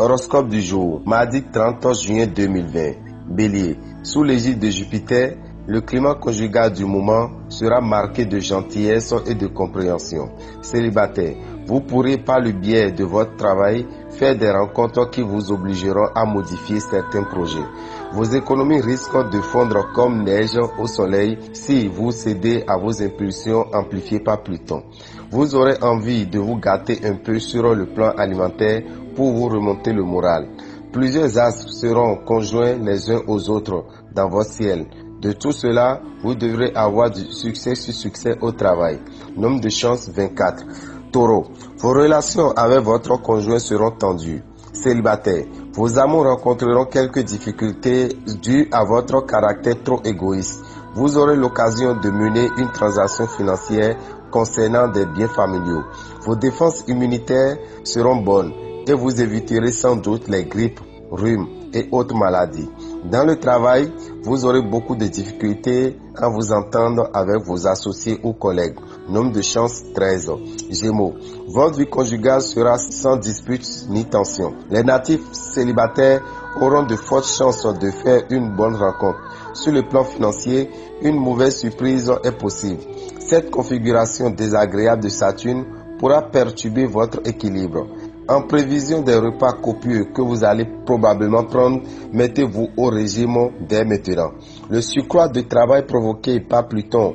Horoscope du jour, mardi 30 juin 2020. Bélier, sous l'égide de Jupiter, le climat conjugal du moment sera marqué de gentillesse et de compréhension. Célibataire, vous pourrez par le biais de votre travail faire des rencontres qui vous obligeront à modifier certains projets. Vos économies risquent de fondre comme neige au soleil si vous cédez à vos impulsions amplifiées par Pluton. Vous aurez envie de vous gâter un peu sur le plan alimentaire pour vous remonter le moral. Plusieurs astres seront conjoints les uns aux autres dans votre ciel. De tout cela, vous devrez avoir du succès sur succès au travail. Nombre de chance 24. Taureau, vos relations avec votre conjoint seront tendues. Célibataire, vos amours rencontreront quelques difficultés dues à votre caractère trop égoïste. Vous aurez l'occasion de mener une transaction financière concernant des biens familiaux. Vos défenses immunitaires seront bonnes et vous éviterez sans doute les grippes, rhumes et autres maladies. Dans le travail, vous aurez beaucoup de difficultés à vous entendre avec vos associés ou collègues. Nombre de chance 13. Gémeaux, votre vie conjugale sera sans dispute ni tension. Les natifs célibataires auront de fortes chances de faire une bonne rencontre. Sur le plan financier, une mauvaise surprise est possible. Cette configuration désagréable de Saturne pourra perturber votre équilibre. En prévision des repas copieux que vous allez probablement prendre, mettez-vous au régime dès maintenant. Le surcroît de travail provoqué par Pluton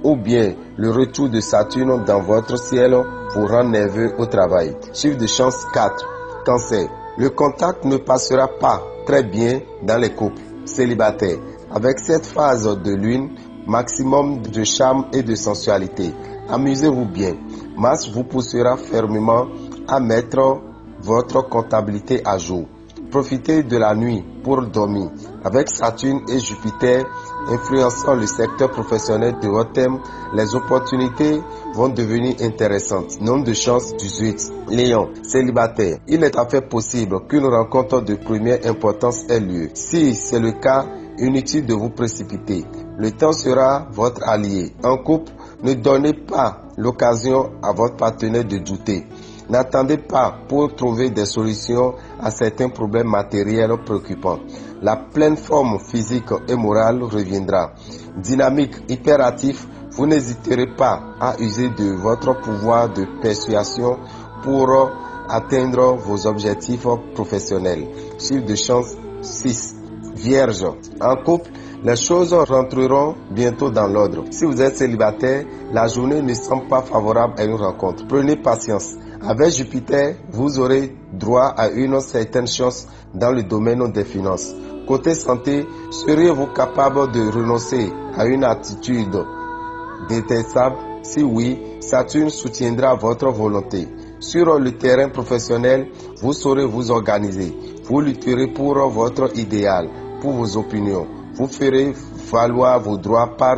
ou bien le retour de Saturne dans votre ciel vous rend nerveux au travail. Chiffre de chance 4. Cancer. Le contact ne passera pas très bien dans les couples célibataires. Avec cette phase de lune, maximum de charme et de sensualité. Amusez-vous bien. Mars vous poussera fermement à mettre votre comptabilité à jour. Profitez de la nuit pour dormir. Avec Saturne et Jupiter influençant le secteur professionnel de votre thème, les opportunités vont devenir intéressantes. Nombre de chance 18. Lion, célibataire. Il est tout à fait possible qu'une rencontre de première importance ait lieu. Si c'est le cas, inutile de vous précipiter. Le temps sera votre allié. En couple, ne donnez pas l'occasion à votre partenaire de douter. N'attendez pas pour trouver des solutions à certains problèmes matériels préoccupants. La pleine forme physique et morale reviendra. Dynamique, hyperactif, vous n'hésiterez pas à user de votre pouvoir de persuasion pour atteindre vos objectifs professionnels. Chiffre de chance 6. Vierge, en couple, les choses rentreront bientôt dans l'ordre. Si vous êtes célibataire, la journée ne semble pas favorable à une rencontre. Prenez patience. Avec Jupiter, vous aurez droit à une certaine chance dans le domaine des finances. Côté santé, seriez-vous capable de renoncer à une attitude détestable? Si oui, Saturne soutiendra votre volonté. Sur le terrain professionnel, vous saurez vous organiser. Vous lutterez pour votre idéal, pour vos opinions. Vous ferez valoir vos droits par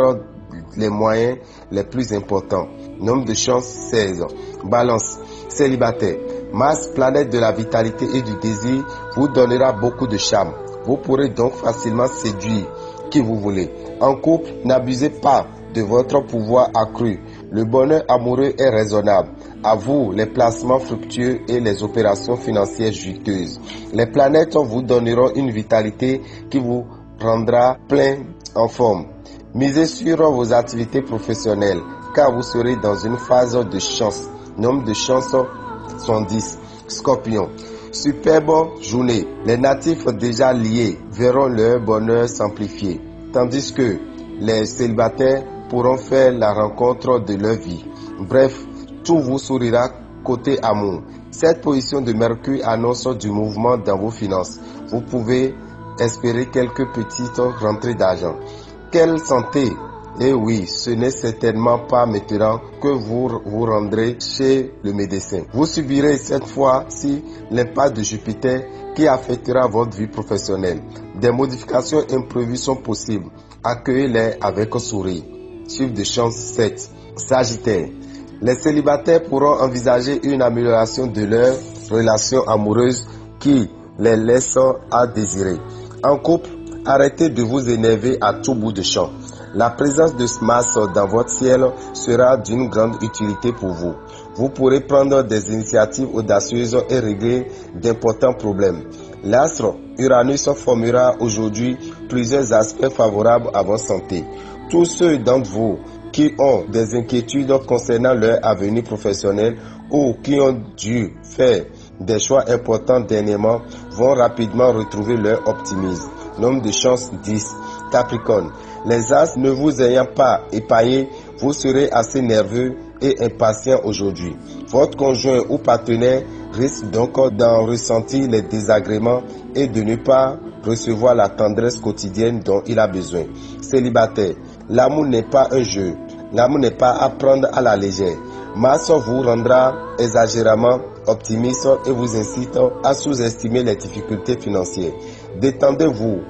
les moyens les plus importants. Nombre de chance 16. Balance, célibataire. Mars, planète de la vitalité et du désir, vous donnera beaucoup de charme. Vous pourrez donc facilement séduire qui vous voulez. En couple, n'abusez pas de votre pouvoir accru. Le bonheur amoureux est raisonnable. À vous les placements fructueux et les opérations financières juteuses. Les planètes vous donneront une vitalité qui vous rendra plein en forme. Misez sur vos activités professionnelles car vous serez dans une phase de chance. Nombre de chances 110. Scorpion. Superbe journée. Les natifs déjà liés verront leur bonheur s'amplifier, tandis que les célibataires pourront faire la rencontre de leur vie. Bref, tout vous sourira côté amour. Cette position de Mercure annonce du mouvement dans vos finances. Vous pouvez espérer quelques petites rentrées d'argent. Quelle santé! Eh oui, ce n'est certainement pas maintenant que vous vous rendrez chez le médecin. Vous subirez cette fois-ci l'impact de Jupiter qui affectera votre vie professionnelle. Des modifications imprévues sont possibles. Accueillez-les avec un sourire. Chiffre de chance 7. Sagittaire. Les célibataires pourront envisager une amélioration de leur relation amoureuse qui les laisse à désirer. En couple, arrêtez de vous énerver à tout bout de champ. La présence de Mars dans votre ciel sera d'une grande utilité pour vous. vous pourrez prendre des initiatives audacieuses et régler d'importants problèmes. L'astre Uranus formera aujourd'hui plusieurs aspects favorables à votre santé. Tous ceux d'entre vous qui ont des inquiétudes concernant leur avenir professionnel ou qui ont dû faire des choix importants dernièrement vont rapidement retrouver leur optimisme. Nombre de chance 10. Capricorne, les astres ne vous ayant pas épaillé, vous serez assez nerveux et impatient aujourd'hui. Votre conjoint ou partenaire risque donc d'en ressentir les désagréments et de ne pas recevoir la tendresse quotidienne dont il a besoin. Célibataire, l'amour n'est pas un jeu, l'amour n'est pas à prendre à la légère. Mars vous rendra exagérément optimiste et vous incite à sous-estimer les difficultés financières. Détendez-vous.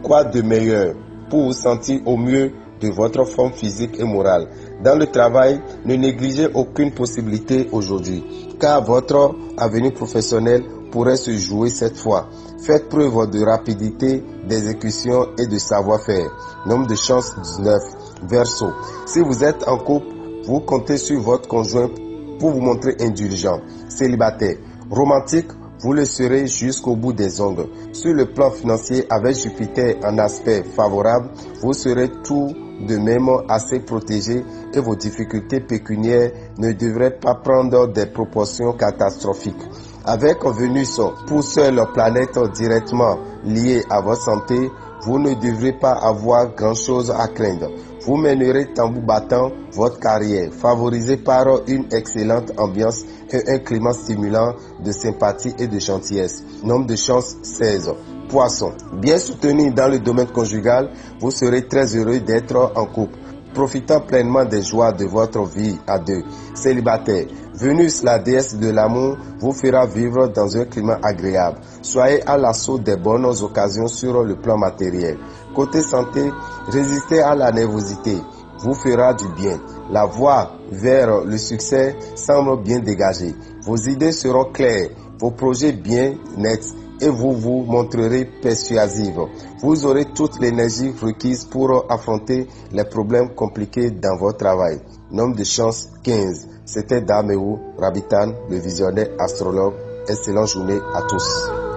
Quoi de meilleur pour vous sentir au mieux de votre forme physique et morale. Dans le travail, ne négligez aucune possibilité aujourd'hui, car votre avenir professionnel pourrait se jouer cette fois. Faites preuve de rapidité, d'exécution et de savoir-faire. Nombre de chance 19. Verseau. Si vous êtes en couple, vous comptez sur votre conjoint pour vous montrer indulgent. Célibataire. Romantique, vous le serez jusqu'au bout des ongles. Sur le plan financier, avec Jupiter en aspect favorable, vous serez tout de même assez protégé et vos difficultés pécuniaires ne devraient pas prendre des proportions catastrophiques. Avec Vénus, pour seule planète directement liée à votre santé, vous ne devrez pas avoir grand-chose à craindre. Vous mènerez tambour battant votre carrière, favorisée par une excellente ambiance et un climat stimulant de sympathie et de gentillesse. Nombre de chance 16. Poisson. Bien soutenu dans le domaine conjugal, vous serez très heureux d'être en couple, profitant pleinement des joies de votre vie à deux. Célibataire. Vénus, la déesse de l'amour, vous fera vivre dans un climat agréable. Soyez à l'assaut des bonnes occasions sur le plan matériel. Côté santé, résistez à la nervosité, vous fera du bien. La voie vers le succès semble bien dégagée. Vos idées seront claires, vos projets bien nets et vous vous montrerez persuasive. Vous aurez toute l'énergie requise pour affronter les problèmes compliqués dans votre travail. Nombre de chance 15. C'était Daméou Rabitan, le visionnaire astrologue. Excellente journée à tous.